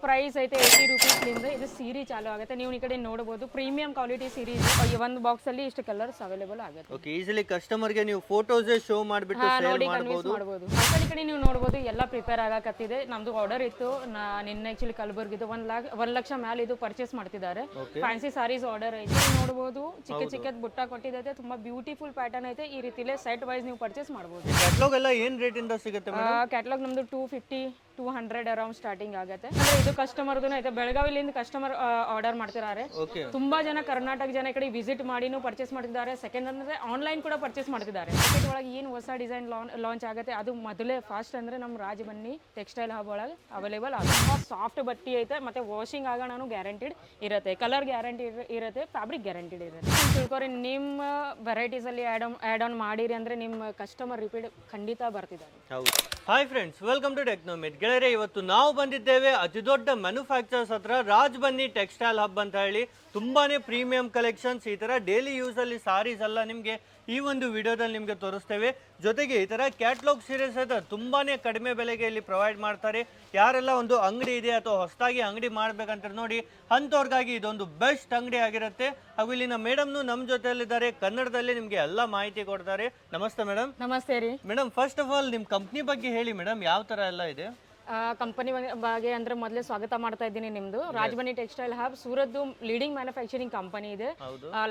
Price ಐತೆ 80 ರೂಪೀಸ್ಲಿಂದ ಇದು ಸೀರೆ ಚಾಲು ಆಗುತ್ತೆ. ನೀವು ಈ ಕಡೆ ನೋಡಬಹುದು ಪ್ರೀಮಿಯಂ ಕ್ವಾಲಿಟಿ ಸೀರೀಸ್ ಒಂದು ಬಾಕ್ಸ್ ಅಲ್ಲಿ ಇಷ್ಟು ಕಲರ್ಸ್ ಅವೈಲೇಬಲ್ ಆಗುತ್ತೆ. ಓಕೆ, ಈಸಿಲಿ ಕಸ್ಟಮರ್ ಗೆ ನೀವು ಫೋಟೋಸ್ ಶೋ ಮಾಡಿಬಿಟ್ಟು ಸೇಲ್ ಮಾಡಬಹುದು. ಈ ಕಡೆ ನೀವು ನೋಡಬಹುದು ಎಲ್ಲ ಪ್ರಿಪೇರ್ ಆಗಕತ್ತಿದೆ. ನಮ್ದು ಆರ್ಡರ್ ಇತ್ತು ನಿನ್ನೆ ಆಕ್ಚುಲಿ ಕಲಬುರ್ಗಿದು 1 ಲಕ್ಷ ಮೇಲೆ ಇದು ಪರ್ಚೇಸ್ ಮಾಡ್ತಿದ್ದಾರೆ. ಫ್ಯಾನ್ಸಿ ಸಾರೀಸ್ ಆರ್ಡರ್ ಐತೆ ನೋಡಬಹುದು. ಚಿಕ್ಕ ಚಿಕ್ಕದ ಬುಟ್ಟ ಕೊಟ್ಟಿದೆ, ತುಂಬಾ ಬ್ಯೂಟಿಫುಲ್ ಪ್ಯಾಟರ್ನ್ ಐತೆ. ಈ ರೀತಿಲೇ ಸೆಟ್ ವೈಸ್ ನೀವು ಪರ್ಚೇಸ್ ಮಾಡಬಹುದು. ಕ್ಯಾಟಲಾಗ್ ಎಲ್ಲ ಏನ್ ರೇಟ್ ಇಂದ ಸಿಗುತ್ತೆ ಮೇಡಮ್? ಕ್ಯಾಟಲಾಗ್ ನಮ್ದು 250-200 ಅರೌಂಡ್ ಸ್ಟಾರ್ಟಿಂಗ್ ಆಗುತ್ತೆ. ಅಂದ್ರೆ ಇದು ಕಸ್ಟಮರ್ದು ಐತೆ, ಬೆಳಗಾವಿಲಿಂದ ಕಸ್ಟಮರ್ ಆರ್ಡರ್ ಮಾಡ್ತಿದ್ದಾರೆ. ತುಂಬಾ ಜನ ಕರ್ನಾಟಕ ಜನ ಈ ಕಡೆ ವಿಸಿಟ್ ಮಾಡಿನೂ ಪರ್ಚೇಸ್ ಮಾಡ್ತಿದ್ದಾರೆ. ಸೆಕೆಂಡ್ ಅಂದ್ರೆ ಆನ್ಲೈನ್ ಕೂಡ ಪರ್ಚೇಸ್ ಮಾಡ್ತಿದ್ದಾರೆ. ಮಾರ್ಕೆಟ್ ಒಳಗೆ ಏನು ಹೊಸ ಡಿಸೈನ್ ಲಾಂಚ್ ಆಗುತ್ತೆ ಅದು ಮೊದಲೇ ಫಾಸ್ಟ್ ಅಂದ್ರೆ ನಮ್ಮ ರಾಜಬನ್ನಿ ಟೆಕ್ಸ್ಟೈಲ್ ಹಬ್ ಒಳಗೆ ಅವೈಲೇಬಲ್ ಆಗುತ್ತೆ. ತುಂಬಾ ಸಾಫ್ಟ್ ಬಟ್ಟೆ ಐತೆ, ಮತ್ತೆ ವಾಷಿಂಗ್ ಆಗೋಣ ಗ್ಯಾರಂಟಿಡ್ ಇರುತ್ತೆ, ಕಲರ್ ಗ್ಯಾರಂಟಿ ಇರುತ್ತೆ, ಫ್ಯಾಬ್ರಿಕ್ ಗ್ಯಾರಂಟಿಡ್ ಇರುತ್ತೆ. ತಿಳ್ಕೊರಿ ನಿಮ್ಮ ವೆರೈಟೀಸ್ ಅಲ್ಲಿ ಆಡ್ ಆನ್ ಮಾಡಿರಿ ಅಂದ್ರೆ ನಿಮ್ಮ ಕಸ್ಟಮರ್ ರಿಪೀಟ್ ಖಂಡಿತ ಬರ್ತಿದ್ದಾರೆ. ಹೌದು. ಹಾಯ್ ಫ್ರೆಂಡ್ಸ್, ವೆಲ್ಕಮ್ ಟು ಟೆಕ್ನೋಮಿಟ್. ಗೆಳೆಯರೆ, ಇವತ್ತು ನಾವು ಬಂದಿದ್ದೇವೆ ಅತಿ ದೊಡ್ಡ ಮ್ಯಾನುಫ್ಯಾಕ್ಚರ್ಸ್ ಹತ್ರ, ರಾಜ್ ಬನ್ನಿ ಟೆಕ್ಸ್ಟೈಲ್ ಹಬ್ ಅಂತ ಹೇಳಿ. ತುಂಬಾನೇ ಪ್ರೀಮಿಯಂ ಕಲೆಕ್ಷನ್ಸ್, ಈ ತರ ಡೈಲಿ ಯೂಸ್ ಅಲ್ಲಿ ಸಾರೀಸ್ ಎಲ್ಲ ನಿಮ್ಗೆ ಈ ಒಂದು ವಿಡಿಯೋದಲ್ಲಿ ನಿಮ್ಗೆ ತೋರಿಸ್ತೇವೆ. ಜೊತೆಗೆ ಈ ತರ ಕ್ಯಾಟ್ಲಾಗ್ ಸೀರೀಸ್ ಐತೆ, ತುಂಬಾನೇ ಕಡಿಮೆ ಬೆಲೆಗೆ ಇಲ್ಲಿ ಪ್ರೊವೈಡ್ ಮಾಡ್ತಾರೆ. ಯಾರೆಲ್ಲ ಒಂದು ಅಂಗಡಿ ಇದೆ ಅಥವಾ ಹೊಸದಾಗಿ ಅಂಗಡಿ ಮಾಡ್ಬೇಕಂತ ನೋಡಿ ಅಂಥವ್ರಿಗಾಗಿ ಇದೊಂದು ಬೆಸ್ಟ್ ಅಂಗಡಿ ಆಗಿರುತ್ತೆ. ಹಾಗೂ ಇಲ್ಲಿನ ಮೇಡಮ್ನು ನಮ್ಮ ಜೊತೆಯಲ್ಲಿದ್ದಾರೆ, ಕನ್ನಡದಲ್ಲಿ ನಿಮ್ಗೆ ಎಲ್ಲ ಮಾಹಿತಿ ಕೊಡ್ತಾರೆ. ನಮಸ್ತೆ ಮೇಡಮ್. ನಮಸ್ತೆ ರೀ ಮೇಡಮ್, ಫಸ್ಟ್ ಆಫ್ ಆಲ್ ನಿಮ್ ಕಂಪ್ನಿ ಬಗ್ಗೆ ಹೇಳಿ ಮೇಡಮ್, ಯಾವ ತರ ಎಲ್ಲ ಇದೆ? ಕಂಪನಿ ಬಗ್ಗೆ ಅಂದ್ರೆ ಮೊದಲೇ ಸ್ವಾಗತ ಮಾಡ್ತಾ ಇದ್ದೀನಿ ನಿಮ್ದು. ರಾಜಬನ್ನಿ textile hub Surat leading manufacturing company ಇದೆ.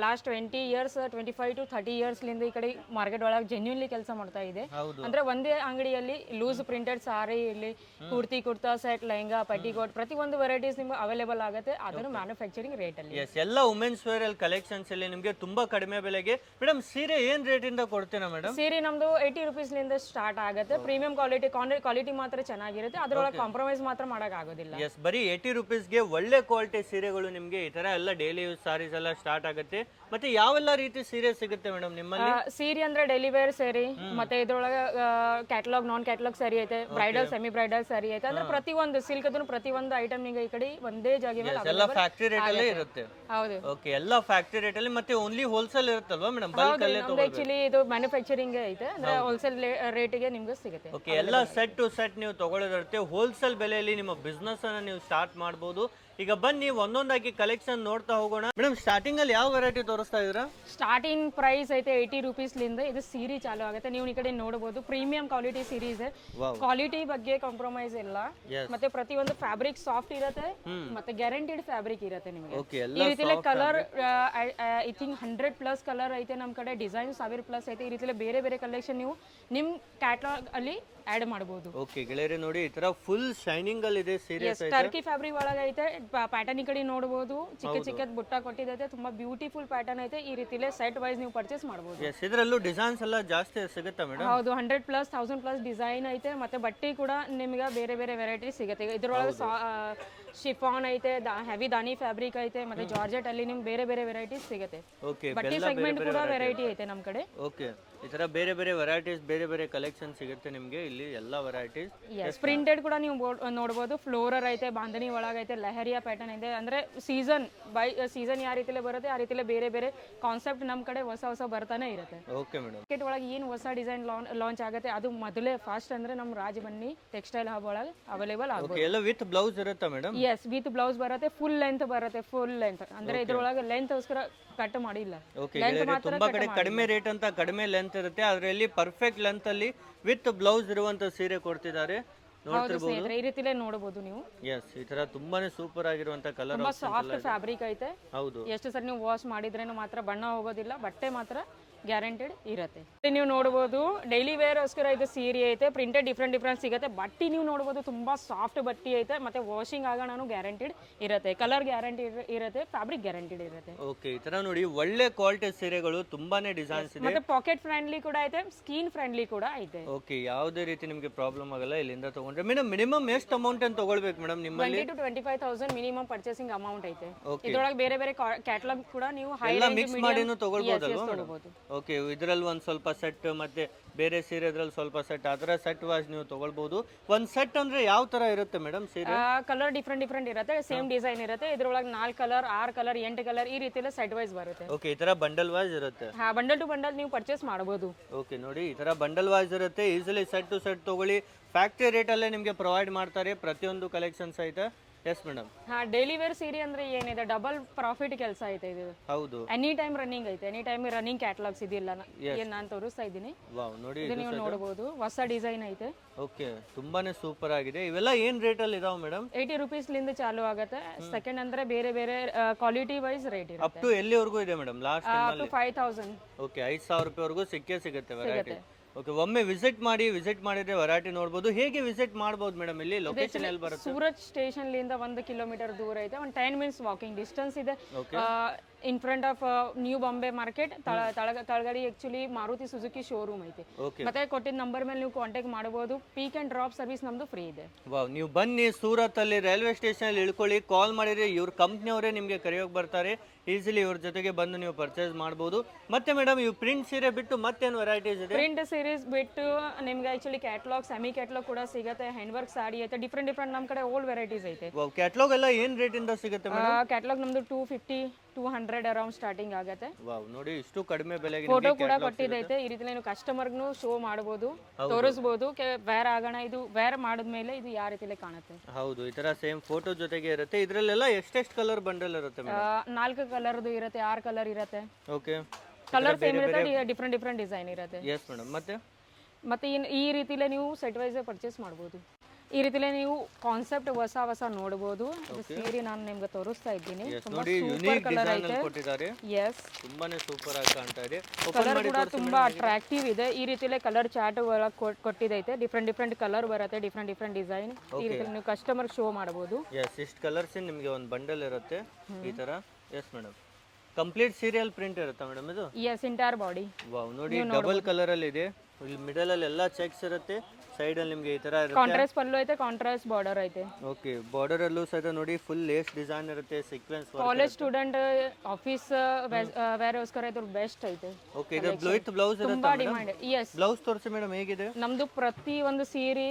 ಲಾಸ್ಟ್ 20 ಇಯರ್ಸ್ 25 to 30 ಇಯರ್ಸ್ ಲಿಂದ ಈ ಕಡೆ ಮಾರ್ಕೆಟ್ ಒಳಗೆ ಜೆನ್ಯೂನ್ಲಿ ಕೆಲಸ ಮಾಡ್ತಾ ಇದೆ. ಅಂದ್ರೆ ಒಂದೇ ಅಂಗಡಿಯಲ್ಲಿ ಲೂಸ್ ಪ್ರಿಂಟೆಡ್ ಸಾರಿ ಇಲ್ಲಿ ಕುರ್ತಿ, ಕುರ್ತಾ ಸೆಟ್, ಲೆಹಂಗಾ, ಪಟ್ಟಿಕೋಟ್ ಪ್ರತಿ ಒಂದು ವೆರೈಟೀಸ್ ನಿಮ್ಗೆ ಅವೈಲೇಬಲ್ ಆಗುತ್ತೆ. ಅದನ್ನು ಮ್ಯಾನುಫ್ಯಾಕ್ಚರಿಂಗ್ ರೇಟ್ ಅಲ್ಲಿ. ಎಲ್ಲ ವುಮೆನ್ಸ್ ವೇರ್ ಅಲ್ಲಿ ಕಲೆಕ್ಷನ್ಸ್ ಅಲ್ಲಿ ನಿಮ್ಗೆ ತುಂಬಾ ಕಡಿಮೆ ಬೆಲೆಗೆ. ಮೇಡಮ್, ಸೀರೆ ಏನ್ ರೇಟ್ ಇಂದ ಕೊಡ್ತೀರಾ ಮೇಡಮ್? ಸೀರೆ ನಮ್ದು 80 ರೂಪೀಸ್ ಲಿಂದ ಸ್ಟಾರ್ಟ್ ಆಗುತ್ತೆ. ಪ್ರೀಮಿಯಂ ಕ್ವಾಲಿಟಿ ಮಾತ್ರ ಚೆನ್ನಾಗಿರುತ್ತೆ, ಅದರೊಳಗೆ ಕಾಂಪ್ರಮೈಸ್ ಮಾತ್ರ ಮಾಡಕ್ ಆಗೋದಿಲ್ಲ. ಎಸ್, ಬರೀ 80 ರೂಪೀಸ್ಗೆ ಒಳ್ಳೆ ಕ್ವಾಲಿಟಿ ಸೀರೆಗಳು ನಿಮ್ಗೆ ಈ ತರ ಎಲ್ಲ ಡೈಲಿ ಯೂಸ್ ಸಾರೀಸ್ ಎಲ್ಲ ಸ್ಟಾರ್ಟ್ ಆಗುತ್ತೆ. ಮತ್ತೆ ಯಾವೆಲ್ಲ ರೀತಿ ಸೀರೆ ಸಿಗುತ್ತೆ ಮೇಡಮ್ ನಿಮ್ಮಲ್ಲಿ? ಸೀರೆ ಅಂದ್ರೆ ಡೈಲಿ ವೇರ್ ಸೀರೆ, ಮತ್ತೆ ಇದ್ರೊಳಗೆ ಕ್ಯಾಟಲಾಗ್ ನಾನ್ ಕ್ಯಾಟಲಾಗ್ ಸರಿ ಐತೆ, ಬ್ರೈಡಲ್ ಸೆಮಿ ಬ್ರೈಡಲ್ ಸರಿ ಐತೆ. ಅಂದ್ರೆ ಪ್ರತಿಯೊಂದು ಸಿಲ್ಕ್ ಅದ್ರ ಪ್ರತಿಯೊಂದು ಐಟಮ್ ನಿಮಗೆ ಈ ಕಡೆ ಒಂದೇ ಜಾಗ ಎಲ್ಲ ಫ್ಯಾಕ್ಟರಿ ರೇಟ್ ಅಲ್ಲೇ ಇರುತ್ತೆ. ಹೌದು. ಓಕೆ, ಎಲ್ಲ ಫ್ಯಾಕ್ಟರಿ ರೇಟ್ ಅಲ್ಲಿ. ಮತ್ತೆ ಓನ್ಲಿ ಹೋಲ್ಸೇಲ್ ಇರುತ್ತಲ್ವಾ ಮೇಡಮ್? ಬಲ್ಕ್ ಅಲ್ಲೇ ಆಕ್ಚುಲಿ ಇದು ಮ್ಯಾನುಫ್ಯಾಕ್ಚರಿಂಗ್ ಐತೆ, ಅಂದ್ರೆ ಹೋಲ್ಸೇಲ್ ರೇಟಿಗೆ ನಿಮ್ಗೆ ಸಿಗುತ್ತೆ. ಓಕೆ, ಎಲ್ಲ ಸೆಟ್ ಟು ಸೆಟ್ ನೀವು ತಗೊಳ್ಳೋದಿರುತ್ತೆ. ಹೋಲ್ಸೇಲ್ ಬೆಲೆಯಲ್ಲಿ ನಿಮ್ಮ ಬಿಸ್ನೆಸ್ ಅನ್ನ ನೀವು ಸ್ಟಾರ್ಟ್ ಮಾಡಬಹುದು. ಈಗ ಬನ್ನಿ ಒಂದೊಂದಾಗಿ ಕಲೆಕ್ಷನ್ ನೋಡ್ತಾ ಹೋಗೋಣ. ಮೇಡಮ್, ಸ್ಟಾರ್ಟಿಂಗ್ ಅಲ್ಲಿ ಯಾವ ವೆರೈಟಿ ತೋರಿಸ್ತಾ ಇದ್ದೀರಾ? ಸ್ಟಾರ್ಟಿಂಗ್ ಪ್ರೈಸ್ ಐತೆ 80 ರೂಪೀಸ್ ಲಿಂದ ಇದು ಸೀರೆ ಚಾಲು ಆಗುತ್ತೆ. ನೀವು ಈ ಕಡೆ ನೋಡಬಹುದು ಪ್ರೀಮಿಯಂ ಕ್ವಾಲಿಟಿ ಸೀರೀಸ್. ಕ್ವಾಲಿಟಿ ಬಗ್ಗೆ ಕಾಂಪ್ರಮೈಸ್ ಇಲ್ಲ, ಮತ್ತೆ ಪ್ರತಿಯೊಂದು ಫ್ಯಾಬ್ರಿಕ್ ಸಾಫ್ಟ್ ಇರುತ್ತೆ, ಮತ್ತೆ ಗ್ಯಾರಂಟಿಡ್ ಫ್ಯಾಬ್ರಿಕ್ ಇರುತ್ತೆ ನಿಮಗೆ. ಈ ರೀತಿಲಿ ಕಲರ್ ಐ ಥಿಂಕ್ 100+ ಕಲರ್ ಐತೆ ನಮ್ಮ ಕಡೆ, ಡಿಸೈನ್ 1000+ ಐತೆ. ಈ ರೀತಿಲಿ ಬೇರೆ ಬೇರೆ ಕಲೆಕ್ಷನ್ ನೀವು ನಿಮ್ ಕ್ಯಾಟಲಾಗ್ ಅಲ್ಲಿ ಆಡ್ ಮಾಡಬಹುದು. ಓಕೆ ಗೆಳೆಯರೆ, ನೋಡಿ ಈ ತರ ಫುಲ್ ಶೈನಿಂಗ್ ಅಲ್ಲಿ ಇದೆ ಸೀರೆ. ಟರ್ಕಿ ಫ್ಯಾಬ್ರಿಕ್ ಒಳಗೆ ಐತೆ. ಪ್ಯಾಟರ್ನ್ ಈ ಕಡೆ ನೋಡಬಹುದು, ಚಿಕ್ಕ ಚಿಕ್ಕದ ಬುಟ್ಟ ಕೊಟ್ಟಿದೆ, ತುಂಬಾ ಬ್ಯೂಟಿಫುಲ್ ಪ್ಯಾಟರ್ನ್ ಐತೆ. ಈ ರೀತಿಲೇ ಸೆಟ್ ವೈಸ್ ನೀವು ಪರ್ಚೇಸ್ ಮಾಡಬಹುದು. ಎಸ್, ಇದರಲ್ಲೂ ಡಿಸೈನ್ಸ್ ಎಲ್ಲ ಜಾಸ್ತಿ ಸಿಗುತ್ತೆ ಮೇಡಮ್? ಹೌದು, 100+, 1000+ ಡಿಸೈನ್ ಐತೆ. ಮತ್ತೆ ಬಟ್ಟೆ ಕೂಡ ನಿಮಗೆ ಬೇರೆ ಬೇರೆ ವೆರೈಟಿ ಸಿಗುತ್ತೆ. ಇದ್ರೊಳಗೆ ಶಿಫಾನ್ ಐತೆ, ಹೆವಿ ದಾನಿ ಫ್ಯಾಬ್ರಿಕ್ ಐತೆ, ಮತ್ತೆ ಜಾರ್ಜೆಟ್ ಅಲ್ಲಿ ನಿಮ್ಗೆ ಬೇರೆ ಬೇರೆ ವೆರೈಟೀಸ್ ಸಿಗುತ್ತೆ. ಬಟ್ಟೆ ಸೆಗ್ಮೆಂಟ್ ಕೂಡ ವೆರೈಟಿ ಐತೆ ನಮ್ಮ ಕಡೆ. ಓಕೆ, ಈ ತರ ಬೇರೆ ಬೇರೆ ವೆರೈಟೀಸ್, ಬೇರೆ ಬೇರೆ ಕಲೆಕ್ಷನ್ ಸಿಗುತ್ತೆ ನಿಮ್ಗೆ ಇಲ್ಲಿ ಎಲ್ಲ ವೆರೈಟೀಸ್. ಪ್ರಿಂಟೆಡ್ ಕೂಡ ನೀವು ನೋಡಬಹುದು. ಫ್ಲೋರರ್ ಐತೆ, ಬಾಂಧನಿ ಒಳಗೈತೆ, ಲೆಹರಿಯಾ ಪ್ಯಾಟರ್ನ್ ಇದೆ. ಅಂದ್ರೆ ಸೀಸನ್ ಬೈ ಸೀಸನ್ ಯಾವ ರೀತಿಲೇ ಬರುತ್ತೆ ಆ ರೀತಿಲೇ ಬೇರೆ ಬೇರೆ ಕಾನ್ಸೆಪ್ಟ್ ನಮ್ಮ ಕಡೆ ಹೊಸ ಬರ್ತಾನೆ ಇರುತ್ತೆ. Okay madam. ಮಾರ್ಕೆಟ್ ಒಳಗೆ ಏನು ಹೊಸ ಡಿಸೈನ್ ಲಾಂಚ್ ಆಗುತ್ತೆ ಅದು ಮೊದಲೇ ಫಾಸ್ಟ್ ಅಂದ್ರೆ ನಮ್ಮ ರಾಜಬನ್ನಿ ಟೆಕ್ಸ್ಟೈಲ್ ಹಬ್ ಒಳಗೆ ಅವೈಲೇಬಲ್ ಆಗುತ್ತೆ. ಎಲ್ಲ ವಿತ್ ಬ್ಲೌಸ್ ಇರುತ್ತಾ ಮೇಡಮ್? ಎಸ್, ವಿತ್ ಬ್ಲೌಸ್ ಬರುತ್ತೆ. ಫುಲ್ ಲೆಂತ್ ಬರುತ್ತೆ, ಫುಲ್ ಲೆಂತ್. ಅಂದ್ರೆ ಇದ್ರೊಳಗೆ ಲೆಂತ್ ಗೋಸ್ಕರ ಕಟ್ ಮಾಡಿಲ್ಲ. ತುಂಬಾ ಕಡೆ ಕಡಿಮೆ ರೇಟ್ ಅಂತ ಕಡಿಮೆ ಲೆಂತ್ ಇರುತ್ತೆ, ಅದರಲ್ಲಿ ಪರ್ಫೆಕ್ಟ್ ಲೆಂತ್ ಅಲ್ಲಿ ವಿತ್ ಬ್ಲೌಸ್ ಇರುವಂತ ಸೀರೆ ಕೊಡ್ತಿದ್ದಾರೆ. ಈ ರೀತಿಲೇ ನೋಡಬಹುದು ನೀವು. ಎಸ್, ಈ ತರ ತುಂಬಾನೇ ಸೂಪರ್ ಆಗಿರುವಂತ ಕಲರ್, ತುಂಬಾ ಸಾಫ್ಟ್ ಫ್ಯಾಬ್ರಿಕ್ ಐತೆ. ಹೌದು, ಎಷ್ಟು ಸರಿ ನೀವು ವಾಶ್ ಮಾಡಿದ್ರೇನು ಮಾತ್ರ ಬಣ್ಣ ಹೋಗೋದಿಲ್ಲ, ಬಟ್ಟೆ ಮಾತ್ರ ಗ್ಯಾರಂಟಿಡ್ ಇರುತ್ತೆ. ನೀವು ನೋಡಬಹುದು ಡೈಲಿ ವೇರ್ ಗೋಸ್ಕರ ಇದು ಸೀರೆ ಐತೆ. ಪ್ರಿಂಟೆಡ್ ಡಿಫ್ರೆಂಟ್ ಸಿಗುತ್ತೆ. ಬಟ್ಟೆ ನೀವು ನೋಡಬಹುದು ತುಂಬಾ ಸಾಫ್ಟ್ ಬಟ್ಟೆ ಐತೆ, ಮತ್ತೆ ವಾಷಿಂಗ್ ಆಗೋಣ ಗ್ಯಾರಂಟಿಡ್ ಇರುತ್ತೆ, ಕಲರ್ ಗ್ಯಾರಂಟಿ ಇರುತ್ತೆ, ಫ್ಯಾಬ್ರಿಕ್ ಗ್ಯಾರಂಟಿಡ್ ಇರುತ್ತೆ. ಓಕೆ, ಈ ತರ ನೋಡಿ ಒಳ್ಳೆ ಕ್ವಾಲಿಟಿ ಸೀರೆಗಳು, ತುಂಬಾನೇ ಡಿಸೈನ್ಸ್ ಇದೆ. ಮತ್ತೆ ಪಾಕೆಟ್ ಫ್ರೆಂಡ್ಲಿ ಕೂಡ ಐತೆ, ಸ್ಕಿನ್ ಫ್ರೆಂಡ್ಲಿ ಕೂಡ ಐತೆ. ಓಕೆ, ಯಾವುದೇ ರೀತಿ ನಿಮಗೆ ಪ್ರಾಬ್ಲಮ್ ಆಗಲ್ಲ ಇಲ್ಲಿಂದ ತಗೊಂಡ್ರೆ. ಮೇಡಮ್, ಮಿನಿಮಮ್ ಎಷ್ಟು ಅಮೌಂಟ್ ಅಂತ ತಗೊಳ್ಬೇಕು ಮೇಡಮ್ ನಿಮ್ಮಲ್ಲಿ? 20,000 to 25,000 ಮಿನಿಮಮ್ ಪರ್ಚೇಸಿಂಗ್ ಅಮೌಂಟ್ ಐತೆ. ಇದ್ರೊಳಗೆ ಬೇರೆ ಬೇರೆ ಕ್ಯಾಟಲಾಗ್ ಕೂಡ ನೀವು ಹೈ ರೇಂಜ್ ಮಿಕ್ಸ್ ಮಾಡಿನೂ ತಗೊಳ್ಬೋದಲ್ವಾ? ಓಕೆ, ಇದರಲ್ಲಿ ಒಂದು ಸ್ವಲ್ಪ ಸೆಟ್ ಮತ್ತೆ ಬೇರೆ ಸೀರೆ ಇದ್ರಲ್ಲಿ ಸ್ವಲ್ಪ ಸೆಟ್, ಅದರ ಸೆಟ್ ವಾಸ್ ನೀವು ತಗೊಳ್ಬಹುದು. ಒಂದು ಸೆಟ್ ಅಂದ್ರೆ ಯಾವ ತರ ಇರುತ್ತೆ ಮೇಡಮ್ ಸೀರೆ? ಕಲರ್ ಡಿಫ್ರೆಂಟ್ ಇರುತ್ತೆ, ಸೇಮ್ ಡಿಸೈನ್ ಇರುತ್ತೆ. ಇದ್ರೊಳಗೆ 4 ಕಲರ್ 6 ಕಲರ್ 8 ಕಲರ್ ಈ ರೀತಿಯಲ್ಲಿ ಸೆಟ್ ವೈಸ್ ಬರುತ್ತೆ. ಓಕೆ, ಈ ತರ ಬಂಡಲ್ ವೈಸ್ ಇರುತ್ತೆ. ಬಂಡಲ್ ಟು ಬಂಡಲ್ ನೀವು ಪರ್ಚೇಸ್ ಮಾಡಬಹುದು. ಓಕೆ, ನೋಡಿ ಈ ತರ ಬಂಡಲ್ ವೈಸ್ ಇರುತ್ತೆ. ಈಸಿಲಿ ಸೆಟ್ ಟು ಸೆಟ್ ತಗೊಳ್ಳಿ. ಫ್ಯಾಕ್ಟರಿ ರೇಟ್ ಅಲ್ಲೇ ನಿಮಗೆ ಪ್ರೊವೈಡ್ ಮಾಡ್ತಾರೆ. ಪ್ರತಿಯೊಂದು ಕಲೆಕ್ಷನ್ಸ್ ಐತೆ. Yes madam. ಹಾ, ಡೈಲಿ ವೇರ್ ಸೀರೆ ಅಂದ್ರೆ ಏನಿದೆ, ಡಬಲ್ ಪ್ರಾಫಿಟ್ ಕೆಲಸ ಐತೆ ಇದು. ಹೌದು. ಎನಿ ಟೈಮ್ ರನ್ನಿಂಗ್ ಐತೆ, ಎನಿ ಟೈಮ್ ರನ್ನಿಂಗ್ ಕ್ಯಾಟಲಾಗ್ಸ್ ಇದೆಲ್ಲ ಏನ್ ನಾನು ತೋರಿಸ್ತಾ ಇದ್ದೀನಿ. ವಾವ್, ನೋಡಿ ಇದು ನೀವು ನೋಡಬಹುದು, ಹೊಸ ಡಿಸೈನ್ ಐತೆ. ಓಕೆ, ತುಂಬಾನೇ ಸೂಪರ್ ಆಗಿದೆ. ಇವೆಲ್ಲ ಏನ್ ರೇಟ್ ಅಲ್ಲಿ ಇದಾವೆ ಮೇಡಮ್? 80 rupees ಲಿಂದ ಚಾಲು ಆಗುತ್ತೆ. ಸೆಕೆಂಡ್ ಅಂದ್ರೆ ಬೇರೆ ಬೇರೆ ಕ್ವಾಲಿಟಿ ವೈಸ್ ರೇಟ್ ಅಪ್ ಇರುತ್ತೆ. ಟು ಎಲ್ಲಿವರೆಗೂ ಇದೆ madam? Last up to 5000. Okay, 5000 ರೂಪಾಯಿವರೆಗೂ ಸಿಗುತ್ತೆ ವೆರೈಟಿ. ಓಕೆ, ಒಮ್ಮೆ ವಿಸಿಟ್ ಮಾಡಿದ್ರೆ ವೆರೈಟಿ ನೋಡ್ಬೋದು. ಹೇಗೆ ವಿಸಿಟ್ ಮಾಡ್ಬೋದು ಮೇಡಮ್? ಇಲ್ಲಿ ಲೊಕೇಶನ್ ಎಲ್ಲಿ ಬರುತ್ತೆ? ಸೂರತ್ ಸ್ಟೇಷನ್ ಲಿಂದ 1 ಕಿಲೋಮೀಟರ್ ದೂರ ಐತೆ. ಒಂದು 10 minutes ವಾಕಿಂಗ್ ಡಿಸ್ಟೆನ್ಸ್ ಇದೆ. In front of new Bombay market ತಳಗಡೆ ಆಕ್ಚುಲಿ ಮಾರುತಿ ಸುಜುಕಿ ಶೋರೂಮ್ ಐತೆ. ಮತ್ತೆ ಕೊಟ್ಟಿದ್ದ ನಂಬರ್ ಮೇಲೆ ನೀವು ಕಾಂಟ್ಯಾಕ್ಟ್ ಮಾಡಬಹುದು. ಪಿಕ್ ಅಂಡ್ ಡ್ರಾಪ್ ಸರ್ವಿಸ್ ನಮ್ದು ಫ್ರೀ ಇದೆ. ವಾವ್, ನೀವು ಬನ್ನಿ, ಸೂರತ್ ಅಲ್ಲಿ ರೈಲ್ವೆ ಸ್ಟೇಷನ್ ಅಲ್ಲಿ ಇಳ್ಕೊಳ್ಳಿ, ಕಾಲ್ ಮಾಡಿದ್ರೆ ಇವ್ರ ಕಂಪ್ನಿಯವರೇ ನಿಮಗೆ ಕರೆಯೋಕೆ ಬರ್ತಾರೆ. ಈಸಿಲಿ ಇವ್ರ ಜೊತೆಗೆ ಬಂದು ನೀವು ಪರ್ಚೇಸ್ ಮಾಡಬಹುದು. ಮತ್ತೆ ಮೇಡಮ್, ಇವು ಪ್ರಿಂಟ್ ಸೀರೆ ಬಿಟ್ಟು ಮತ್ತೇನು ವೆರೈಟೀಸ್ ಇದೆ? ಪ್ರಿಂಟ್ ಸೀರೀಸ್ ಬಿಟ್ಟು ನಿಮ್ಗೆ ಆಕ್ಚುಲಿ ಕ್ಯಾಟಲಾಗ್, ಸೆಮಿ ಕ್ಯಾಟಲಾಗ್ ಕೂಡ ಸಿಗುತ್ತೆ. ಹ್ಯಾಂಡ್ ವರ್ಕ್ ಸಾಡಿ ಐತೆ, ಡಿಫ್ರೆಂಟ್ ನಮ್ಮ ಕಡೆ ಓಲ್ಡ್ ವೆರೈಟೀಸ್ ಐತೆ. ವಾವ್, ಕ್ಯಾಟಲಾಗ್ ಎಲ್ಲ ಏನ್ ರೇಟ್ ಇಂದ ಸಿಗುತ್ತೆ ಮೇಡಮ್? ಕ್ಯಾಟಲಾಗ್ ನಮ್ದು 250-200 ಅರೌಂಡ್ ಸ್ಟಾರ್ಟಿಂಗ್ ಆಗುತ್ತೆ. ವಾವ್, ನೋಡಿ ಇಷ್ಟು ಕಡಿಮೆ ಬೆಲೆಗೆ ಫೋಟೋ ಕೂಡ ಕೊಟ್ಟಿದ್ದೈತೆ. ಈ ರೀತಿ ನೀವು ಕಸ್ಟಮರ್ಗೂ ಶೋ ಮಾಡಬಹುದು, ತೋರಿಸಬಹುದು. ವೇರ್ ಆಗೋಣ, ಇದು ವೇರ್ ಮಾಡಿದ್ಮೇಲೆ ಇದು ಯಾವ ರೀತಿಲೇ ಕಾಣುತ್ತೆ. ಹೌದು, ಈ ತರ ಸೇಮ್ ಫೋಟೋ ಜೊತೆಗೆ ಇರುತ್ತೆ. ಇದ್ರಲ್ಲೆಲ್ಲ ಎಷ್ಟೆಷ್ಟು ಕಲರ್ ಬಂಡಲ್ ಇರುತ್ತೆ ಮೇಡಮ್? 4 ಕಲರ್ದು ಇರುತ್ತೆ, 6 ಕಲರ್ ಇರುತ್ತೆ. ಓಕೆ, ಕಲರ್ ಸೇಮ್ ಇರುತ್ತೆ, ಡಿಫ್ರೆಂಟ್ ಡಿಸೈನ್ ಇರುತ್ತೆ. Yes madam. ಮತ್ತೆ ಈ ರೀತಿಲೇ ನೀವು ಸೆಟ್ ವೈಸ್ ಪರ್ಚೇಸ್ ಮಾಡಬಹುದು. ಈ ರೀತಿಲೇ ನೀವು ಕಾನ್ಸೆಪ್ಟ್ ಹೊಸ ನೋಡಬಹುದು. ಸೀರೆ ನಾನು ನಿಮ್ಗೆ ತೋರಿಸ್ತಾ ಇದ್ದೀನಿ. ತುಂಬಾ ಸೂಪರ್ ಕಲರ್ ಐತೆ. ಎಸ್, ತುಂಬಾನೇ ಸೂಪರ್ ಆಗಿ ಕಾಣ್ತಾ ಇದೆ. ಕಲರ್ ಕೂಡ ತುಂಬಾ ಅಟ್ರಾಕ್ಟಿವ್ ಇದೆ. ಈ ರೀತಿಲೇ ಕಲರ್ ಚಾರ್ಟ್ ಕೊಟ್ಟಿದೈತೆ. ಡಿಫ್ರೆಂಟ್ ಕಲರ್ ಬರುತ್ತೆ, ಡಿಫ್ರೆಂಟ್ ಡಿಸೈನ್. ಈ ರೀತಿ ನೀವು ಕಸ್ಟಮರ್ ಶೋ ಮಾಡಬಹುದು. ಎಸ್, ಇಷ್ಟು ಕಲರ್ಸ್ ನಿಮಗೆ ಒಂದು ಬಂಡಲ್ ಇರುತ್ತೆ ಈ ತರ. Yes madam, complete serial print ಇರುತ್ತೆ ಮೇಡಮ್ ಇದು? Yes, entire body. ವಾವ್, ನೋಡಿ ಡಬಲ್ ಕಲರ್ ಅಲ್ಲಿ ಇದೆ. ಇಲ್ಲಿ ಮಿಡಲ್ ಅಲ್ಲಿ ಎಲ್ಲ ಚೆಕ್ಸ್ ಇರುತ್ತೆ, ಸೈಡ್ ಅಲ್ಲಿ ನಿಮಗೆ ಈ ತರ ಇರುತ್ತೆ. ಕಾಂಟ್ರಾಸ್ಟ್ ಪಲ್ಲು ಐತೆ, ಕಾಂಟ್ರಾಸ್ಟ್ ಬಾರ್ಡರ್ ಐತೆ. ಓಕೆ, ಬಾರ್ಡರ್ ಅಲ್ಲೂ ಸಹಿತ ನೋಡಿ ಫುಲ್ ಲೇಸ್ ಡಿಸೈನ್ ಇರುತ್ತೆ, sequence work. College student office ವೇರ್ಗೋಸ್ಕರ ಇದು ಬೆಸ್ಟ್ ಐತೆ. ಓಕೆ, ಇದು ವಿತ್ ಬ್ಲೌಸ್ ಇರುತ್ತೆ. ತುಂಬಾ ಡಿಮಾಂಡ್. ಎಸ್, ಬ್ಲೌಸ್ ತೋರಿಸಿ ಮೇಡಮ್, ಹೇಗಿದೆ? ನಮ್ದು ಪ್ರತಿ ಒಂದು ಸೀರೆ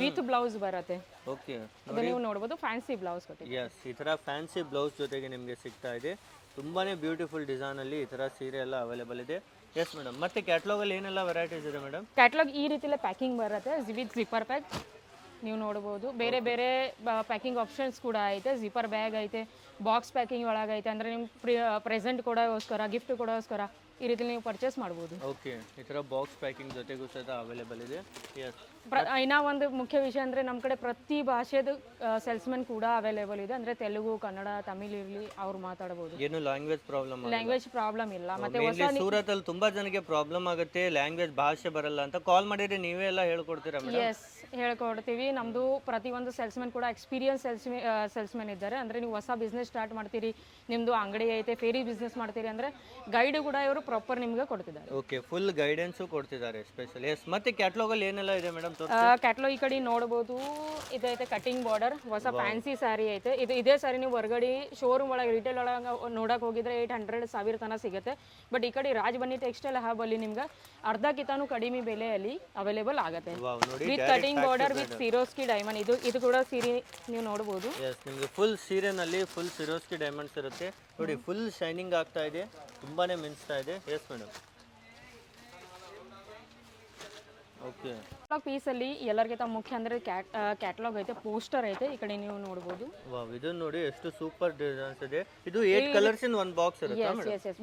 ವಿತ್ ಬ್ಲೌಸ್ ಬರುತ್ತೆ. ಓಕೆ, ಅದು ನೀವು ನೋಡಬಹುದು. ಫ್ಯಾನ್ಸಿ ಬ್ಲೌಸ್ ಕೊಟ್ಟಿದೆ. ಎಸ್, ಈ ತರ ಫ್ಯಾನ್ಸಿ ಬ್ಲೌಸ್ ಜೊತೆಗೆ ನಿಮಗೆ ಸಿಗ್ತಾ ಇದೆ. ತುಂಬಾನೇ ಬ್ಯೂಟಿಫುಲ್ ಡಿಸೈನ್ ಅಲ್ಲಿ ಈ ತರ ಸೀರೆ ಎಲ್ಲ ಅವೈಲೇಬಲ್ ಇದೆ. ಎಸ್ ಮೇಡಮ್, ಮತ್ತೆ ಕ್ಯಾಟಲಾಗ್ ಅಲ್ಲಿ ಏನೆಲ್ಲ ವೆರೈಟೀಸ್ ಇದೆ ಮೇಡಮ್? ಕ್ಯಾಟಲಾಗ್ ಈ ರೀತಿಲೇ ಪ್ಯಾಕಿಂಗ್ ಬರುತ್ತೆ, ವಿತ್ ಜಿಪ್ಪರ್ ಪ್ಯಾಕ್. ನೀವು ನೋಡಬಹುದು ಬೇರೆ ಬೇರೆ ಪ್ಯಾಕಿಂಗ್ ಆಪ್ಷನ್ಸ್ ಕೂಡ ಐತೆ. ಜಿಪ್ಪರ್ ಬ್ಯಾಗ್ ಐತೆ, ಬಾಕ್ಸ್ ಪ್ಯಾಕಿಂಗ್ ಒಳಗೈತೆ. ಅಂದ್ರೆ ನಿಮ್ಮ ಪ್ರೆಸೆಂಟ್ ಕೊಡೋಸ್ಕರ, ಗಿಫ್ಟ್ ಕೊಡೋಸ್ಕರ ಈ ರೀತಿ ನೀವು ಪರ್ಚೇಸ್ ಮಾಡಬಹುದು. ಓಕೆ, ಈ ತರ ಬಾಕ್ಸ್ ಪ್ಯಾಕಿಂಗ್ ಜೊತೆಗೂ ಸಹಿತ ಅವೈಲೇಬಲ್ ಇದೆ. ಎಸ್, ಇನ್ನ ಒಂದು ಮುಖ್ಯ ವಿಷಯ ಅಂದ್ರೆ ನಮ್ಮ ಕಡೆ ಪ್ರತಿ ಭಾಷೆದು ಸೇಲ್ಸ್ಮನ್ ಕೂಡ ಅವೈಲೇಬಲ್ ಇದೆ. ಅಂದ್ರೆ ತೆಲುಗು, ಕನ್ನಡ, ತಮಿಳ್ ಇರಲಿ, ಅವ್ರು ಮಾತಾಡಬಹುದು. ಏನು ಲ್ಯಾಂಗ್ವೇಜ್ ಪ್ರಾಬ್ಲಮ್ ಇಲ್ಲ. ಮತ್ತೆ ಸೂರತ್ ಅಲ್ಲಿ ತುಂಬಾ ಜನಕ್ಕೆ ಪ್ರಾಬ್ಲಮ್ ಆಗುತ್ತೆ, ಲ್ಯಾಂಗ್ವೇಜ್ ಭಾಷೆ ಬರಲ್ಲ ಅಂತ. ಕಾಲ್ ಮಾಡಿದ್ರೆ ನೀವೇ ಎಲ್ಲ ಹೇಳ್ಕೊಡ್ತೀರಾ ಮೇಡಮ್? ಎಸ್, ಹೇಳ್ಕೊಡ್ತೀವಿ. ನಮ್ದು ಪ್ರತಿ ಒಂದು ಸೇಲ್ಸ್ಮನ್ ಕೂಡ ಎಕ್ಸ್ಪೀರಿಯನ್ಸ್ ಸೇಲ್ಸ್ಮನ್ ಇದ್ದಾರೆ. ಅಂದ್ರೆ ನೀವು ಹೊಸ ಬಿಸ್ನೆಸ್ ಸ್ಟಾರ್ಟ್ ಮಾಡ್ತೀರಿ, ನಿಮ್ದು ಅಂಗಡಿ ಐತೆ, ಫೇರಿ ಬಿಸ್ನೆಸ್ ಮಾಡ್ತೀರಿ ಅಂದ್ರೆ ಗೈಡ್ ಕೂಡ ಇವರು ಪ್ರಾಪರ್ ನಿಮ್ಗೆ ಕೊಡ್ತಿದ್ದಾರೆ. ಓಕೆ, ಫುಲ್ ಗೈಡೆನ್ಸ್ ಕೊಡ್ತಿದ್ದಾರೆ ಸ್ಪೆಷಲ್. ಎಸ್, ಮತ್ತೆ ಕ್ಯಾಟಲಾಗ್ ಅಲ್ಲಿ ಏನೆಲ್ಲ ಇದೆ ಮೇಡಮ್? ಕ್ಯಾಟಲಾಗ್ ಈ ಕಡೆ ನೋಡಬಹುದು. ಇದೈತೆ ಕಟಿಂಗ್ ಬಾರ್ಡರ್, ಹೊಸ ಫ್ಯಾನ್ಸಿ ಸ್ಯಾರಿ ಐತೆ. ಇದೇ ಸ್ಯಾರಿ ನೀವು ಹೊರಗಡೆ ಶೋರೂಮ್ ಒಳಗೆ, ರಿಟೇಲ್ ಒಳಗೆ ನೋಡಕ್ ಹೋಗಿದ್ರೆ 800,000 ತನಕ ಸಿಗುತ್ತೆ. ಬಟ್ ಈ ಕಡೆ ರಾಜ್ ಬನ್ನಿ ಟೆಕ್ಸ್ಟೈಲ್ ಹಬ್ ಅಲ್ಲಿ ನಿಮ್ಗೆ ಅರ್ಧಕ್ಕಿಂತನೂ ಕಡಿಮೆ ಬೆಲೆಯಲ್ಲಿ ಅವೈಲೇಬಲ್ ಆಗುತ್ತೆ. With cutting border, with ಸಿರೋಸ್ಕಿ diamond. ಇದು ಕೂಡ ಸೀರೆ ನೀವು ನೋಡಬಹುದು. ಎಸ್, ನಿಮಗೆ ಫುಲ್ ಸೀರೆನಲ್ಲಿ ಫುಲ್ ಸಿರೋಸ್ಕಿ ಡೈಮಂಡ್ಸ್ ಇರುತ್ತೆ. ನೋಡಿ, ಫುಲ್ ಶೈನಿಂಗ್ ಆಗ್ತಾ ಇದೆ, ತುಂಬಾನೇ ಮಿಂಚ್ತಾ ಇದೆ. Yes madam. ಓಕೆ, ಪೀಸ್ ಅಲ್ಲಿ ಎಲ್ಲರಿಗಿಂತ ಮುಖ್ಯ ಅಂದ್ರೆ ಕ್ಯಾಟಲಾಗ್ ಐತೆ, ಪೋಸ್ಟರ್ ಐತೆ. ಈ ಕಡೆ ನೀವು ನೋಡಬಹುದು. ವಾವ್, ಇದು ನೋಡಿ ಎಷ್ಟು ಸೂಪರ್ ಡಿಸೈನ್ಸ್ ಇದೆ. ಇದು 8 ಕಲರ್ಸ್ ಇನ್ ಒಂದು ಬಾಕ್ಸ್ ಇರುತ್ತೆ ಮೇಡಮ್? ಎಸ್,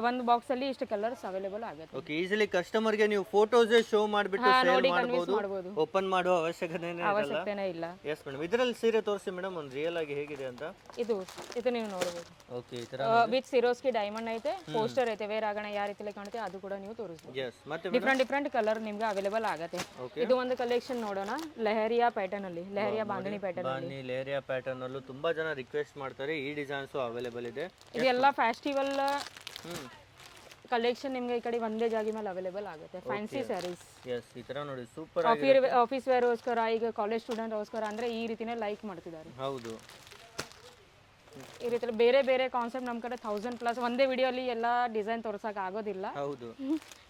ಒಂದು ಬಾಕ್ಸ್ ಅಲ್ಲಿ ಇಷ್ಟು ಕಲರ್ಸ್ ಅವೈಲೇಬಲ್ ಆಗುತ್ತೆ. ಓಕೆ, ಈಸಿಲಿ ಕಸ್ಟಮರ್ ಗೆ ನೀವು ಫೋಟೋಸ್ ಶೋ ಮಾಡಿಬಿಟ್ಟು ಸೇಲ್ ಮಾಡಬಹುದು, ಓಪನ್ ಮಾಡುವ ಅವಶ್ಯಕತೆನೇ ಇಲ್ಲ. ಎಸ್ ಮೇಡಮ್, ಇದರಲ್ಲಿ ಸೀರೆ ತೋರಿಸಿ ಮೇಡಮ್, ಒಂದು ರಿಯಲ್ ಆಗಿ ಹೇಗಿದೆ ಅಂತ. ಇದು ನೀವು ನೋಡಬಹುದು. ಓಕೆ, ಈ ತರ ವಿತ್ ಸಿರೋಸ್ಕಿ ಡೈಮಂಡ್ ಐತೆ, ಪೋಸ್ಟರ್ ಐತೆ. ವೇರ್ ಆಗೋಣ ಯಾವ ರೀತಿ ಕಾಣುತ್ತೆ ಅದು ಕೂಡ ನೀವು ತೋರಿಸಬಹುದು. ಎಸ್, ಮತ್ತೆ ಡಿಫ್ರೆಂಟ್ ಕಲರ್ ನಿಮ್ಗೆ ಅವೈಲೇಬಲ್ ಆಗುತ್ತೆ. ಇದು ಒಂದು ಕಲೆಕ್ಷನ್ ನೋಡೋಣ, ಲೆಹರಿಯಾ ಪ್ಯಾಟರ್ನ್ ಅಲ್ಲಿ, ಲೆಹರಿಯಾ ಬಾಂಧನಿ ಪ್ಯಾಟರ್ನ್ ಅಲ್ಲೂ ತುಂಬಾ ಜನ ರಿಕ್ವೆಸ್ಟ್ ಮಾಡ್ತಾರೆ. ಈ ಡಿಸೈನ್ಸ್ ಅವೈಲೇಬಲ್ ಇದೆ. ಇದೆಲ್ಲ ಫೆಸ್ಟಿವಲ್ ಕಲೆಕ್ಷನ್ ನಿಮ್ಗೆ ಈ ಕಡೆ ಒಂದೇ ಜಾಗ ಮೇಲೆ ಅವೈಲೇಬಲ್ ಆಗುತ್ತೆ. ಫ್ಯಾನ್ಸಿ ಸ್ಯಾರೀಸ್. ಎಸ್, ಈ ತರ ನೋಡಿ ಸೂಪರ್ ಆಫೀಸ್ ವೇರ್ ಗೋಸ್ಕರ, ಈಗ ಕಾಲೇಜ್ ಸ್ಟೂಡೆಂಟ್ ಗೋಸ್ಕರ ಅಂದ್ರೆ ಈ ರೀತಿನೇ ಲೈಕ್ ಮಾಡ್ತಿದ್ದಾರೆ. ಹೌದು, ಈ ರೀತಿ ಬೇರೆ ಬೇರೆ ಕಾನ್ಸೆಪ್ಟ್ ನಮ್ಮ ಕಡೆ 1000+ ಒಂದೇ ವಿಡಿಯೋ ಅಲ್ಲಿ ಎಲ್ಲ ಡಿಸೈನ್ ತೋರ್ಸಕ್ ಆಗೋದಿಲ್ಲ. ಹೌದು.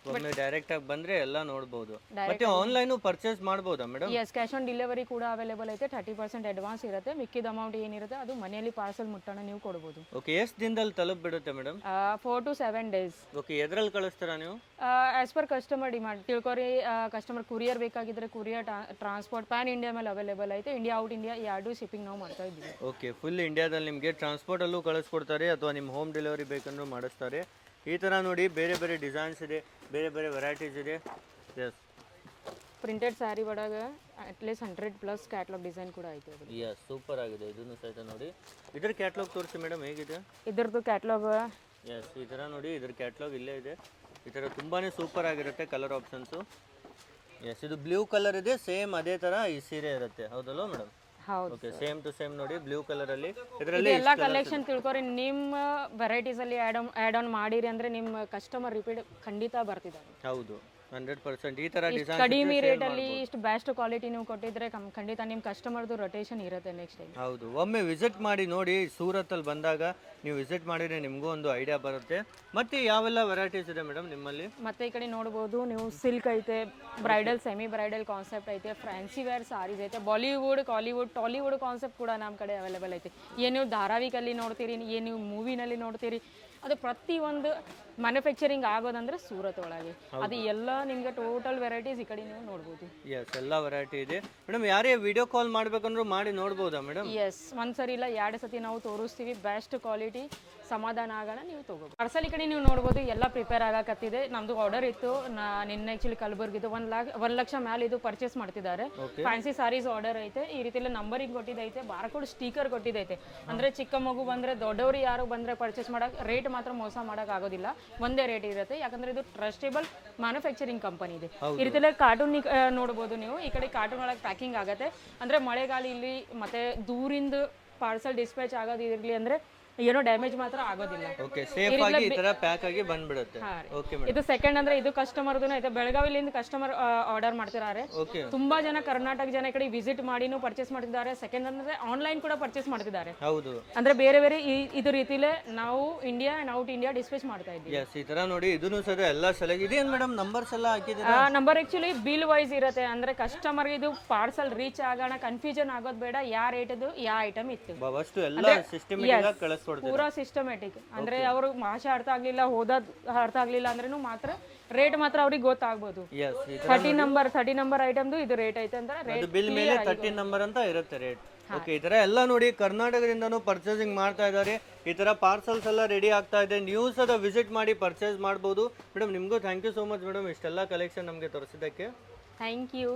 ಒಮ್ಮೆ ಡೈರೆಕ್ಟ್ ಆಗಿ ಬಂದ್ರೆ ಎಲ್ಲ ನೋಡಬಹುದು. ಮತ್ತೆ ಆನ್ಲೈನ್ ಪರ್ಚೇಸ್ ಮಾಡಬಹುದಾ madam? Yes, cash on delivery ಕೂಡ ಅವೈಲೇಬಲ್ ಐತೆ. 30% ಅಡ್ವಾನ್ಸ್ ಇರುತ್ತೆ, ಮಿಕ್ಕಿದ ಅಮೌಂಟ್ ಏನಿರುತ್ತೆ ಅದು ಮನೆಯಲ್ಲಿ ಪಾರ್ಸಲ್ ಮುಟ್ಟಣ ನೀವು ಕೊಡ್ಬೋದು. ಓಕೆ, ಎಷ್ಟು ದಿನದಲ್ಲಿ ತಲುಪ್ ಬಿಡುತ್ತೆ ಮೇಡಮ್? 4 to 7 days. ಓಕೆ, ಎದ್ರಲ್ಲಿ ಕಳಿಸ್ತೀರಾ ನೀವು? ಆಸ್ ಪರ್ ಕಸ್ಟಮರ್ ಡಿಮಾಂಡ್ ತಿಳ್ಕೊರಿ. ಕಸ್ಟಮರ್ ಕುರಿಯರ್ ಬೇಕಾಗಿದ್ರೆ ಕುರಿಯರ್, ಟ್ರಾನ್ಸ್ಪೋರ್ಟ್ ಪ್ಯಾನ್ ಇಂಡಿಯಾ ಮೇಲೆ ಅವೈಲೇಬಲ್ ಐತೆ. ಇಂಡಿಯಾ ಔಟ್ ಇಂಡಿಯಾ ಎರಡು ಶಿಪ್ಪಿಂಗ್ ನಾವು ಮಾಡ್ತಾ ಇದ್ದೀವಿ. ಓಕೆ, ಫುಲ್ ಇಂಡಿಯಾದಲ್ಲಿ ನಿಮಗೆ ಟ್ರಾನ್ಸ್ಪೋರ್ಟ್ ಅಲ್ಲೂ ಕಳಿಸ್ಕೊಡ್ತಾರೆ ಅಥವಾ ನಿಮ್ಮ ಹೋಮ್ ಡೆಲಿವರಿ ಬೇಕಂದ್ರೂ ಮಾಡಿಸ್ತಾರೆ. ಈ ಥರ ನೋಡಿ ಬೇರೆ ಬೇರೆ ಡಿಸೈನ್ಸ್ ಇದೆ, ಬೇರೆ ಬೇರೆ ವೆರೈಟೀಸ್ ಇದೆ. ಎಸ್, ಪ್ರಿಂಟೆಡ್ ಸ್ಯಾರಿ ಒಳಗೆ ಅಟ್ಲೀಸ್ಟ್ 100+ ಕ್ಯಾಟ್ಲಾಗ್ ಡಿಸೈನ್ ಕೂಡ ಐತೆ. ಎಸ್, ಸೂಪರ್ ಆಗಿದೆ. ಇದನ್ನು ಸಹಿತ ನೋಡಿ. ಇದ್ರ ಕ್ಯಾಟ್ಲಾಗ್ ತೋರಿಸಿ ಮೇಡಮ್, ಹೇಗಿದೆ ಇದ್ರದ್ದು ಕ್ಯಾಟ್ಲಾಗ್? ಎಸ್, ಈ ಥರ ನೋಡಿ ಇದ್ರ ಕ್ಯಾಟ್ಲಾಗ್ ಇಲ್ಲೇ ಇದೆ. ಈ ಥರ ತುಂಬಾ ಸೂಪರ್ ಆಗಿರುತ್ತೆ ಕಲರ್ ಆಪ್ಷನ್ಸು. ಎಸ್, ಇದು ಬ್ಲೂ ಕಲರ್ ಇದೆ, ಸೇಮ್ ಅದೇ ಥರ ಈ ಸೀರೆ ಇರುತ್ತೆ, ಹೌದಲ್ವ ಮೇಡಮ್? ಹೌದು. ಓಕೆ, ಸೇಮ್ ಟು ಸೇಮ್ ನೋಡಿ ಬ್ಲೂ ಕಲರ್ ಅಲ್ಲಿ. ಇದರಲ್ಲಿ ಎಲ್ಲ ಕಲೆಕ್ಷನ್ ತಿಳ್ಕೊರಿ. ನಿಮ್ಮ ವೆರೈಟೀಸ್ ಅಲ್ಲಿ ಆ್ಯಡ್ ಆನ್ ಮಾಡಿರಿ ಅಂದ್ರೆ ನಿಮ್ಮ ಕಸ್ಟಮರ್ ರಿಪೀಟ್ ಖಂಡಿತ ಬರ್ತಿದ್ದಾರೆ. ಹೌದು, 100%. ಈ ತರ ಡಿಸೈನ್ ಕಡಿಮೆ ರೇಟ್ ಅಲ್ಲಿ ಇಷ್ಟು ಬೆಸ್ಟ್ ಕ್ವಾಲಿಟಿ ನೀವು ಕೊಟ್ಟಿದ್ರೆ ಖಂಡಿತ ನಿಮ್ಮ ಕಸ್ಟಮರ್ದು ರೊಟೇಷನ್ ಇರುತ್ತೆ ನೆಕ್ಸ್ಟ್ ಟೈಮ್. ಹೌದು, ಒಮ್ಮೆ ವಿಸಿಟ್ ಮಾಡಿ ನೋಡಿ. ಸೂರತ್ ಅಲ್ಲಿ ಬಂದಾಗ ನೀವು ವಿಸಿಟ್ ಮಾಡಿದ್ರೆ ನಿಮಗೂ ಒಂದು ಐಡಿಯಾ ಬರುತ್ತೆ. ಮತ್ತೆ ಯಾವೆಲ್ಲ ವೆರೈಟೀಸ್ ಇದೆ ಮೇಡಮ್ ನಿಮ್ಮಲ್ಲಿ? ಮತ್ತೆ ಈ ಕಡೆ ನೋಡ್ಬೋದು ನೀವು, ಸಿಲ್ಕ್ ಐತೆ, ಬ್ರೈಡಲ್ ಸೆಮಿ ಬ್ರೈಡಲ್ ಕಾನ್ಸೆಪ್ಟ್ ಐತೆ, ಫ್ಯಾನ್ಸಿ ವೇರ್ ಸಾರೀಸ್ ಐತೆ, ಬಾಲಿವುಡ್, ಕಾಲಿವುಡ್, ಟಾಲಿವುಡ್ ಕಾನ್ಸೆಪ್ಟ್ ಕೂಡ ನಮ್ಮ ಕಡೆ ಅವೈಲೇಬಲ್ ಐತೆ. ಏನು ನೀವು ಧಾರಾವಾಹಿಕಲ್ಲಿ ನೋಡ್ತೀರಿ, ಏನು ನೀವು ಮೂವಿನಲ್ಲಿ ನೋಡ್ತೀರಿ, ಅದು ಪ್ರತಿಯೊಂದು ಮ್ಯಾನುಫ್ಯಾಕ್ಚರಿಂಗ್ ಆಗೋದಂದ್ರೆ ಸೂರತ್ ಒಳಗೆ. ಅದು ಎಲ್ಲ ನಿಮ್ಗೆ ಟೋಟಲ್ ವೆರೈಟೀಸ್ ಈ ಕಡೆ ನೀವು ನೋಡ್ಬೋದು. ಎಸ್, ಎಲ್ಲ ವೆರೈಟಿ ಇದೆ ಮೇಡಮ್. ಯಾರೇ ವಿಡಿಯೋ ಕಾಲ್ ಮಾಡ್ಬೇಕಂದ್ರೂ ಮಾಡಿ ನೋಡ್ಬೋದಾ ಮೇಡಮ್? ಎಸ್, ಒಂದ್ಸರಿ ಇಲ್ಲ 2 ಸತಿ ನಾವು ತೋರಿಸ್ತೀವಿ. ಬೆಸ್ಟ್ ಕ್ವಾಲಿಟಿ, ಸಮಾಧಾನ ಆಗೋಣ, ನೀವು ತಗೋಬೋದು. ಪಾರ್ಸಲ್ ಈ ಕಡೆ ನೀವು ನೋಡ್ಬೋದು ಎಲ್ಲ ಪ್ರಿಪೇರ್ ಆಗಕತ್ತಿದೆ. ನಮ್ದು ಆರ್ಡರ್ ಇತ್ತು ನಿನ್ನೆ ಆ್ಯಕ್ಚುಲಿ ಕಲಬುರ್ಗಿದು 1 ಲಕ್ಷ ಮೇಲೆ ಇದು ಪರ್ಚೇಸ್ ಮಾಡ್ತಿದ್ದಾರೆ. ಫ್ಯಾನ್ಸಿ ಸಾರೀಸ್ ಆರ್ಡರ್ ಐತೆ. ಈ ರೀತಿ ಎಲ್ಲ ನಂಬರಿಂಗ್ ಕೊಟ್ಟಿದ್ದೈತೆ, ಬಾರ್ಕೋಡ್ ಸ್ಟಿಕರ್ ಕೊಟ್ಟಿದ್ದೈತೆ. ಅಂದ್ರೆ ಚಿಕ್ಕ ಮಗು ಬಂದ್ರೆ, ದೊಡ್ಡವರು ಯಾರು ಬಂದ್ರೆ ಪರ್ಚೇಸ್ ಮಾಡಕ್ ರೇಟ್ ಮಾತ್ರ ಮೋಸ ಮಾಡಕ್ ಆಗೋದಿಲ್ಲ, ಒಂದೇ ರೇಟ್ ಇರುತ್ತೆ. ಯಾಕಂದ್ರೆ ಇದು ಟ್ರಸ್ಟೇಬಲ್ ಮ್ಯಾನುಫ್ಯಾಕ್ಚರಿಂಗ್ ಕಂಪನಿ ಇದೆ. ಈ ರೀತಿ ಎಲ್ಲ ಕಾರ್ಟೂನ್ ನೋಡ್ಬೋದು ನೀವು. ಈ ಕಡೆ ಕಾರ್ಟೂನ್ ಒಳಗೆ ಪ್ಯಾಕಿಂಗ್ ಆಗುತ್ತೆ. ಅಂದ್ರೆ ಮಳೆಗಾಲ ಇಲ್ಲಿ ಮತ್ತೆ ದೂರಿಂದ ಪಾರ್ಸಲ್ ಡಿಸ್ಪ್ಯಾಚ್ ಆಗೋದು ಇರಲಿ ಅಂದ್ರೆ ಏನೋ ಡ್ಯಾಮೇಜ್ ಮಾತ್ರ ಆಗೋದಿಲ್ಲ. ಓಕೆ, ಸೇಫ್ ಆಗಿ ಈ ತರ ಪ್ಯಾಕ್ ಆಗಿ ಬಂದ್ಬಿಡುತ್ತೆ. Okay madam. ಇದು ಸೆಕೆಂಡ್ ಅಂದ್ರೆ ಇದು ಕಸ್ಟಮರ್ದು ಐತೆ. ಬೆಳಗಾವಿಲಿಂದ ಕಸ್ಟಮರ್ ಆರ್ಡರ್ ಮಾಡ್ತಿದ್ದಾರೆ. ಓಕೆ, ತುಂಬಾ ಜನ ಕರ್ನಾಟಕ ಜನ ಈ ಕಡೆ ವಿಸಿಟ್ ಮಾಡಿನೂ ಪರ್ಚೇಸ್ ಮಾಡ್ತಿದ್ದಾರೆ. ಸೆಕೆಂಡ್ ಅಂದ್ರೆ ಆನ್ಲೈನ್ ಕೂಡ ಪರ್ಚೇಸ್ ಮಾಡ್ತಿದ್ದಾರೆ. ಹೌದು, ಅಂದ್ರೆ ಬೇರೆ ಬೇರೆ ಇದು ರೀತಿಲೇ ನಾವು India and out India dispatch ಮಾಡ್ತಾ ಇದ್ದೀವಿ. ಎಸ್, ಈ ತರ ನೋಡಿ ಇದನ್ನು ಸಹ ಎಲ್ಲ ಸೆಲೆಕ್ಟ್ ಇದೆ ಮೇಡಮ್. ನಂಬರ್ಸ್ ಎಲ್ಲ ಹಾಕಿದ್ದೀರಾ? ನಂಬರ್ ಆಕ್ಚುಲಿ ಬಿಲ್ ವೈಸ್ ಇರುತ್ತೆ. ಅಂದ್ರೆ ಕಸ್ಟಮರ್ಗೆ ಇದು ಪಾರ್ಸಲ್ ರೀಚ್ ಆಗೋಣ, ಕನ್ಫ್ಯೂಷನ್ ಆಗೋದು ಬೇಡ. ಯಾವ ರೇಟ್ ಇದು, ಯಾವ ಐಟಮ್ ಇತ್ತು, ವಸ್ತು ಎಲ್ಲ ಸಿಸ್ಟಮೆಟಿಕ್ ಆಗಿ ಕಳಿಸ್ಕೊಡ್ತಾರೆ. ಪೂರಾ ಸಿಸ್ಟಮೆಟಿಕ್. ಅಂದ್ರೆ ಅವರು ಭಾಷೆ ಅರ್ಥ ಆಗ್ಲಿಲ್ಲ, ಓದೋದ್ ಅರ್ಥ ಆಗ್ಲಿಲ್ಲ ಅಂದ್ರೂ ಮಾತ್ರ ರೇಟ್ ಮಾತ್ರ ಅವ್ರಿಗೆ ಗೊತ್ತಾಗ್ಬೋದು. 30 ನಂಬರ್ ಐಟಮ್ದು ಇದು ರೇಟ್ ಐತೆ ಅಂದ್ರೆ ರೇಟ್ ಬಿಲ್ ಮೇಲೆ 30 ನಂಬರ್ ಅಂತ ಇರುತ್ತೆ ರೇಟ್. ಓಕೆ, ಈ ತರ ಎಲ್ಲ ನೋಡಿ ಕರ್ನಾಟಕದಿಂದನೂ ಪರ್ಚೇಸಿಂಗ್ ಮಾಡ್ತಾ ಇದ್ದಾರೆ. ಈ ತರ ಪಾರ್ಸಲ್ಸ್ ಎಲ್ಲ ರೆಡಿ ಆಗ್ತಾ ಇದೆ. ನೀವು ಸಹ ವಿಸಿಟ್ ಮಾಡಿ ಪರ್ಚೇಸ್ ಮಾಡ್ಬೋದು. ಮೇಡಮ್, ನಿಮಗೂ thank you so much madam, ಇಷ್ಟೆಲ್ಲ ಕಲೆಕ್ಷನ್ ನಮಗೆ ತೋರಿಸಿದ್ದಕ್ಕೆ. Thank you.